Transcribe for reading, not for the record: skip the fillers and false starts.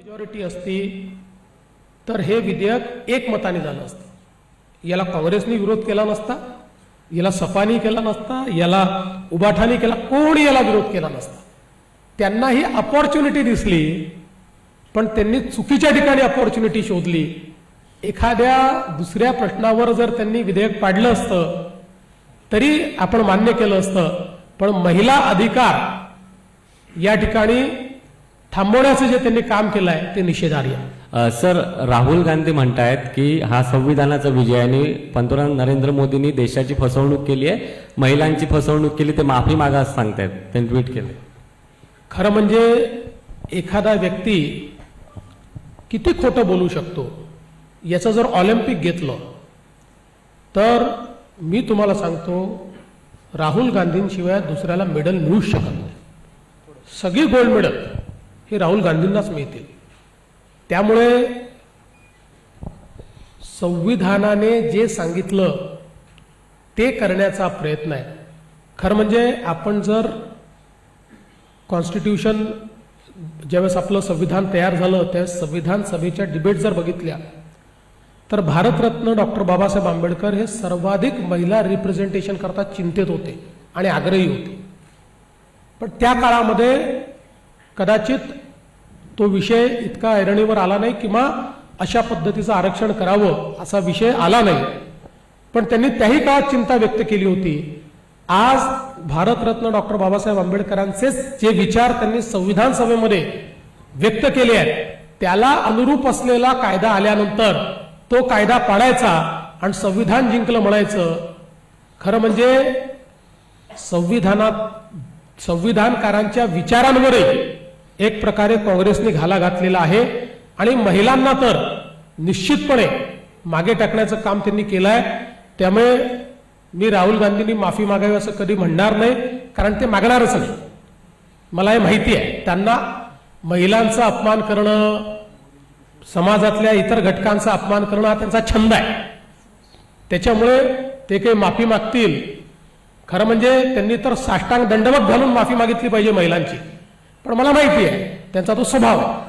Majority असती तर हे विधेयक एकमताने झालं असतं। याला काँग्रेसने विरोध केला नसता, याला सपानी केला नसता, याला उबाठानी केला, कोणी याला विरोध केला नसता। त्यांना ही अपॉर्च्युनिटी दिसली, पण त्यांनी चुकीच्या ठिकाणी अपॉर्च्युनिटी शोधली। एखाद्या दुसऱ्या प्रश्नावर जर त्यांनी विधेयक पाडलं असतं तरी आपण मान्य केलं असतं, पण महिला अधिकार या ठिकाणी थांबवण्याचं जे त्यांनी काम केलं आहे ते निषेधार्ह आहे। सर, राहुल गांधी म्हणतायत की हा संविधानाचा विजय आणि पंतप्रधान नरेंद्र मोदींनी देशाची फसवणूक केली आहे, महिलांची फसवणूक केली, ते माफी मागास सांगतायत, त्यांनी ट्विट केले। खरं म्हणजे एखादा व्यक्ती किती खोटं बोलू शकतो याचं जर ऑलिम्पिक घेतलं तर मी तुम्हाला सांगतो राहुल गांधींशिवाय दुसऱ्याला मेडल मिळूच शकत नाही। सगळी गोल्ड मेडल हे राहुल गांधींनाच मिळतील। त्यामुळे संविधानाने जे सांगितलं ते करण्याचा प्रयत्न आहे। खरं म्हणजे आपण जर कॉन्स्टिट्यूशन ज्यावेळेस आपलं संविधान तयार झालं त्यावेळेस संविधान सभेच्या डिबेट जर बघितल्या तर भारतरत्न डॉक्टर बाबासाहेब आंबेडकर हे सर्वाधिक महिला रिप्रेझेंटेशन करता चिंतित होते आणि आग्रही होते। पण त्या काळामध्ये कदाचित तो विषय इतका ऐरणीवर आला नाही किंवा अशा पद्धतीचं आरक्षण करावं असा विषय आला नाही, पण त्यांनी त्याही काळात चिंता व्यक्त केली होती। आज भारतरत्न डॉक्टर बाबासाहेब आंबेडकरांचे जे विचार त्यांनी संविधान सभेमध्ये व्यक्त केले आहेत त्याला अनुरूप असलेला कायदा आल्यानंतर तो कायदा पाडायचा आणि संविधान जिंकलं म्हणायचं। खरं म्हणजे संविधानकारांच्या विचारांवरही एक प्रकारे काँग्रेसने घाला घातलेला आहे आणि महिलांना तर निश्चितपणे मागे टाकण्याचं काम त्यांनी केलं आहे। त्यामुळे मी राहुल गांधींनी माफी मागावी असं कधी म्हणणार नाही, कारण ते मागणारच नाही। मला हे माहिती आहे, त्यांना महिलांचा अपमान करणं, समाजातल्या इतर घटकांचा अपमान करणं हा त्यांचा छंद आहे। त्याच्यामुळे ते काही माफी मागतील, खरं म्हणजे त्यांनी तर साष्टांग दंडवत घालून माफी मागितली पाहिजे महिलांची, पण मला माहिती आहे त्यांचा तो स्वभाव आहे।